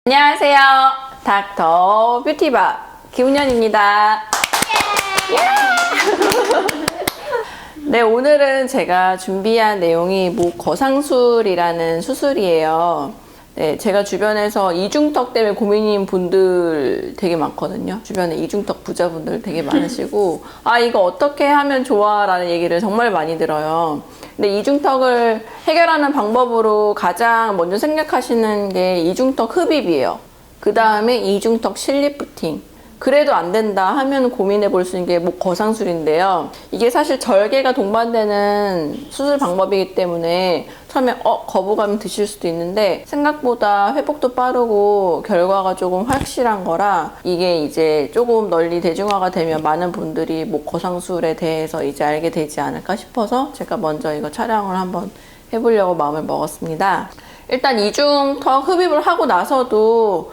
안녕하세요. 닥터 뷰티바 김은현입니다. 네, 오늘은 제가 준비한 내용이 목 거상술이라는 수술이에요. 네, 제가 주변에서 이중턱 때문에 고민인 분들 되게 많거든요. 주변에 이중턱 부자분들 되게 많으시고 아, 이거 어떻게 하면 좋아? 라는 얘기를 정말 많이 들어요. 근데 이중턱을 해결하는 방법으로 가장 먼저 생각하시는 게 이중턱 흡입이에요. 그 다음에 이중턱 실리프팅. 그래도 안 된다 하면 고민해 볼 수 있는 게 목 거상술인데요. 이게 사실 절개가 동반되는 수술 방법이기 때문에 처음에 거부감이 드실 수도 있는데 생각보다 회복도 빠르고 결과가 조금 확실한 거라 이게 이제 조금 널리 대중화가 되면 많은 분들이 목 거상술에 대해서 이제 알게 되지 않을까 싶어서 제가 먼저 이거 촬영을 한번 해보려고 마음을 먹었습니다. 일단 이중턱 흡입을 하고 나서도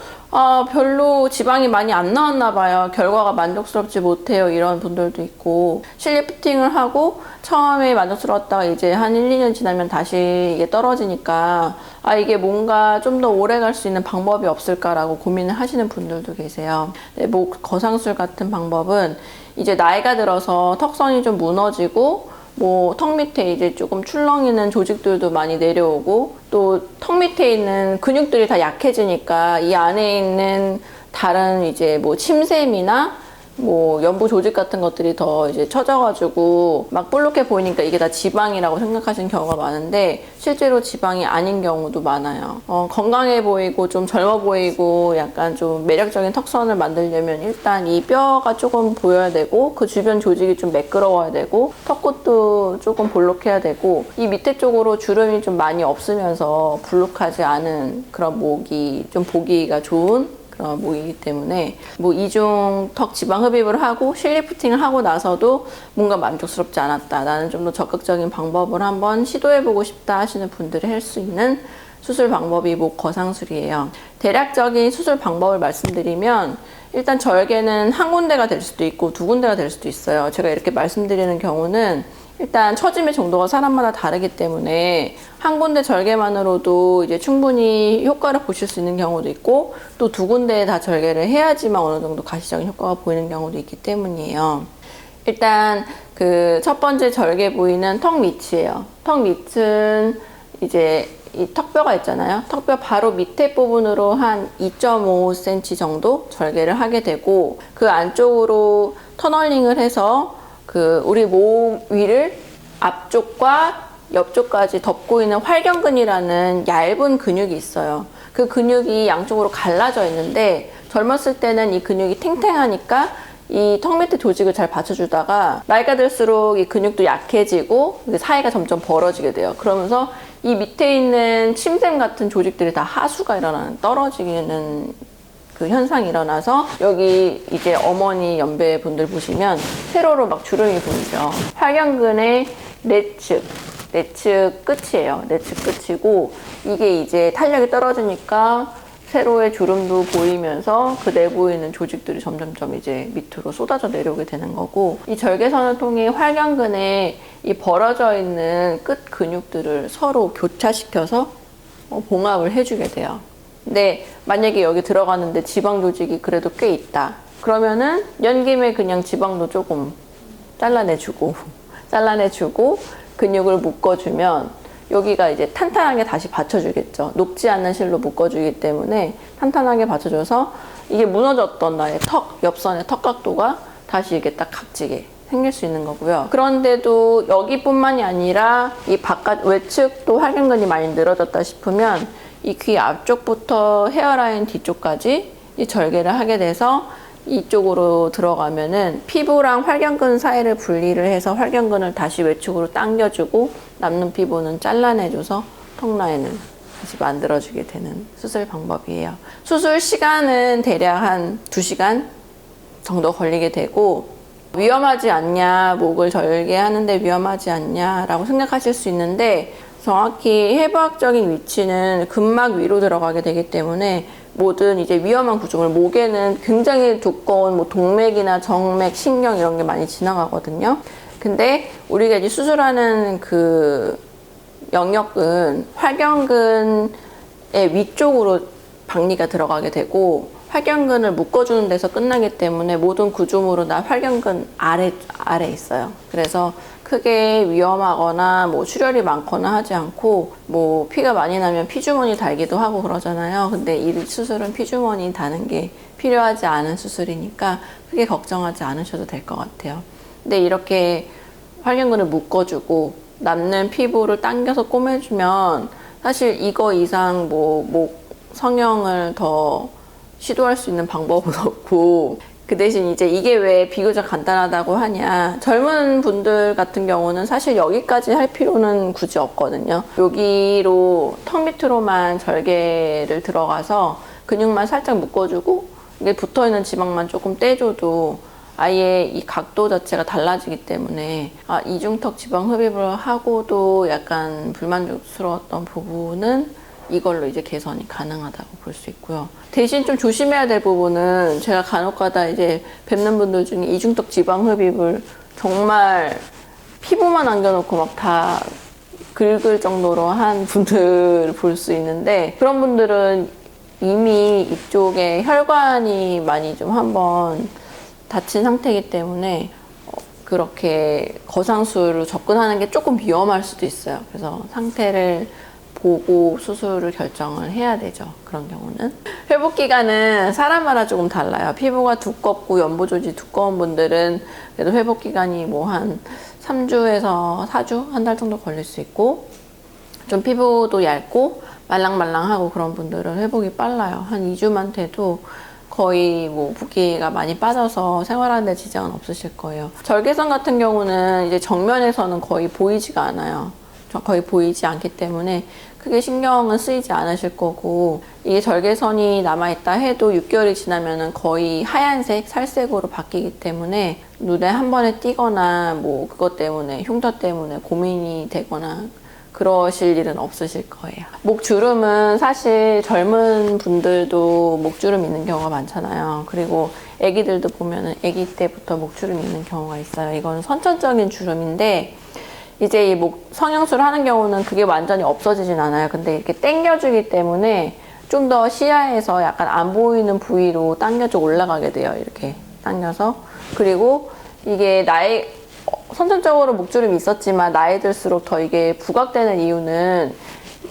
별로 지방이 많이 안 나왔나 봐요. 결과가 만족스럽지 못해요. 이런 분들도 있고 실리프팅을 하고 처음에 만족스러웠다가 이제 한 1, 2년 지나면 다시 이게 떨어지니까 이게 뭔가 좀 더 오래 갈 수 있는 방법이 없을까라고 고민을 하시는 분들도 계세요. 네, 목 거상술 같은 방법은 이제 나이가 들어서 턱선이 좀 무너지고 턱 밑에 이제 조금 출렁이는 조직들도 많이 내려오고 또 턱 밑에 있는 근육들이 다 약해지니까 이 안에 있는 다른 이제 침샘이나 연부 조직 같은 것들이 더 이제 처져가지고 막 볼록해 보이니까 이게 다 지방이라고 생각하시는 경우가 많은데 실제로 지방이 아닌 경우도 많아요. 건강해 보이고 좀 젊어 보이고 약간 좀 매력적인 턱선을 만들려면 일단 이 뼈가 조금 보여야 되고 그 주변 조직이 좀 매끄러워야 되고 턱끝도 조금 볼록해야 되고 이 밑에 쪽으로 주름이 좀 많이 없으면서 불룩하지 않은 그런 목이 좀 보기가 좋은 그런 목이기 때문에 이중턱 지방 흡입을 하고 실리프팅을 하고 나서도 뭔가 만족스럽지 않았다. 나는 좀 더 적극적인 방법을 한번 시도해보고 싶다 하시는 분들이 할 수 있는 수술 방법이 목 거상술이에요. 대략적인 수술 방법을 말씀드리면 일단 절개는 한 군데가 될 수도 있고 두 군데가 될 수도 있어요. 제가 이렇게 말씀드리는 경우는 일단 처짐의 정도가 사람마다 다르기 때문에 한 군데 절개만으로도 이제 충분히 효과를 보실 수 있는 경우도 있고 또 두 군데에 다 절개를 해야지만 어느 정도 가시적인 효과가 보이는 경우도 있기 때문이에요. 일단 그 첫 번째 절개 부위는 턱 밑이에요. 턱 밑은 이제 이 턱뼈가 있잖아요. 턱뼈 바로 밑에 부분으로 한 2.5cm 정도 절개를 하게 되고 그 안쪽으로 터널링을 해서 우리 목 위를 앞쪽과 옆쪽까지 덮고 있는 활경근이라는 얇은 근육이 있어요. 그 근육이 양쪽으로 갈라져 있는데 젊었을 때는 이 근육이 탱탱하니까 이 턱 밑에 조직을 잘 받쳐주다가 나이가 들수록 이 근육도 약해지고 사이가 점점 벌어지게 돼요. 그러면서 이 밑에 있는 침샘 같은 조직들이 다 하수가 떨어지는 그 현상이 일어나서 여기 이제 어머니 연배 분들 보시면 세로로 막 주름이 보이죠. 활경근의 내측 끝이에요. 내측 끝이고 이게 이제 탄력이 떨어지니까 세로의 주름도 보이면서 그 내부에 있는 조직들이 점점점 이제 밑으로 쏟아져 내려오게 되는 거고 이 절개선을 통해 활경근에 이 벌어져 있는 끝 근육들을 서로 교차시켜서 봉합을 해주게 돼요. 근데 만약에 여기 들어가는데 지방 조직이 그래도 꽤 있다. 그러면은 연김에 그냥 지방도 조금 잘라내주고 근육을 묶어주면 여기가 이제 탄탄하게 다시 받쳐주겠죠. 녹지 않는 실로 묶어주기 때문에 탄탄하게 받쳐줘서 이게 무너졌던 나의 옆선의 턱 각도가 다시 이게 딱 각지게 생길 수 있는 거고요. 그런데도 여기뿐만이 아니라 이 바깥 외측도 활경근이 많이 늘어졌다 싶으면 이 귀 앞쪽부터 헤어라인 뒤쪽까지 이 절개를 하게 돼서 이쪽으로 들어가면은 피부랑 활경근 사이를 분리를 해서 활경근을 다시 외측으로 당겨주고 남는 피부는 잘라내줘서 턱 라인을 다시 만들어주게 되는 수술 방법이에요. 수술 시간은 대략 한 2시간 정도 걸리게 되고 위험하지 않냐, 목을 절개하는데 위험하지 않냐라고 생각하실 수 있는데 정확히 해부학적인 위치는 근막 위로 들어가게 되기 때문에 모든 이제 위험한 구조물, 목에는 굉장히 두꺼운 동맥이나 정맥, 신경 이런 게 많이 지나가거든요. 근데 우리가 이제 수술하는 그 영역은 활경근의 위쪽으로 박리가 들어가게 되고 활경근을 묶어주는 데서 끝나기 때문에 모든 구조물은 다 활경근 아래 있어요. 그래서 크게 위험하거나 뭐 출혈이 많거나 하지 않고 뭐 피가 많이 나면 피주머니 달기도 하고 그러잖아요. 근데 이 수술은 피주머니 다는 게 필요하지 않은 수술이니까 크게 걱정하지 않으셔도 될 것 같아요. 근데 이렇게 활경근을 묶어주고 남는 피부를 당겨서 꼬매주면 사실 이거 이상 목 성형을 더 시도할 수 있는 방법은 없고, 그 대신 이제 이게 왜 비교적 간단하다고 하냐, 젊은 분들 같은 경우는 사실 여기까지 할 필요는 굳이 없거든요. 여기로 턱 밑으로만 절개를 들어가서 근육만 살짝 묶어주고 이게 붙어있는 지방만 조금 떼줘도 아예 이 각도 자체가 달라지기 때문에 이중턱 지방 흡입을 하고도 약간 불만족스러웠던 부분은 이걸로 이제 개선이 가능하다고 볼 수 있고요. 대신 좀 조심해야 될 부분은 제가 간혹가다 이제 뵙는 분들 중에 이중턱 지방 흡입을 정말 피부만 남겨놓고 막 다 긁을 정도로 한 분들을 볼 수 있는데, 그런 분들은 이미 이쪽에 혈관이 많이 좀 한번 다친 상태이기 때문에 그렇게 거상술로 접근하는 게 조금 위험할 수도 있어요. 그래서 상태를 보고 수술을 결정을 해야 되죠. 그런 경우는. 회복 기간은 사람마다 조금 달라요. 피부가 두껍고 연부 조직이 두꺼운 분들은 그래도 회복 기간이 뭐 한 3주에서 4주, 한 달 정도 걸릴 수 있고, 좀 피부도 얇고 말랑말랑하고 그런 분들은 회복이 빨라요. 한 2주만 돼도 거의 뭐 붓기가 많이 빠져서 생활하는 데 지장은 없으실 거예요. 절개선 같은 경우는 이제 정면에서는 거의 보이지가 않아요. 거의 보이지 않기 때문에 크게 신경은 쓰이지 않으실 거고, 이게 절개선이 남아있다 해도 6개월이 지나면은 거의 하얀색, 살색으로 바뀌기 때문에 눈에 한 번에 띄거나 뭐 그것 때문에, 흉터 때문에 고민이 되거나 그러실 일은 없으실 거예요. 목주름은 사실 젊은 분들도 목주름 있는 경우가 많잖아요. 그리고 아기들도 보면은 아기 때부터 목주름이 있는 경우가 있어요. 이건 선천적인 주름인데 이제 이 목 성형술을 하는 경우는 그게 완전히 없어지진 않아요. 근데 이렇게 당겨주기 때문에 좀 더 시야에서 약간 안 보이는 부위로 당겨져 올라가게 돼요. 이렇게 당겨서. 그리고 이게 선천적으로 목주름이 있었지만 나이 들수록 더 이게 부각되는 이유는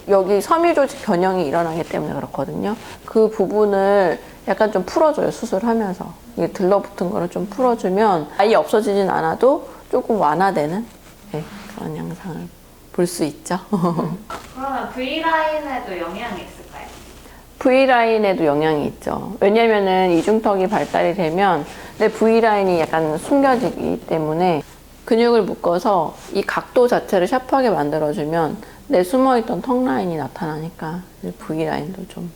여기 섬유조직 변형이 일어나기 때문에 그렇거든요. 그 부분을 약간 좀 풀어줘요. 수술하면서. 이게 들러붙은 거를 좀 풀어주면 아예 없어지진 않아도 조금 완화되는, 네, 그런 양상을 볼 수 있죠. 그러면 V라인에도 영향이 있을까요? V라인에도 영향이 있죠. 왜냐면은 이중턱이 발달이 되면 내 V라인이 약간 숨겨지기 때문에 근육을 묶어서 이 각도 자체를 샤프하게 만들어주면 내 숨어있던 턱 라인이 나타나니까 V라인도 좀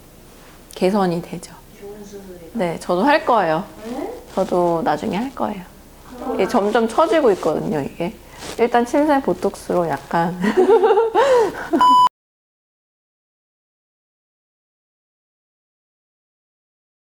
개선이 되죠. 좋은 수술이다. 네, 저도 할 거예요. 네? 저도 나중에 할 거예요. 이게 점점 처지고 있거든요, 이게. 일단 침샘 보톡스로 약간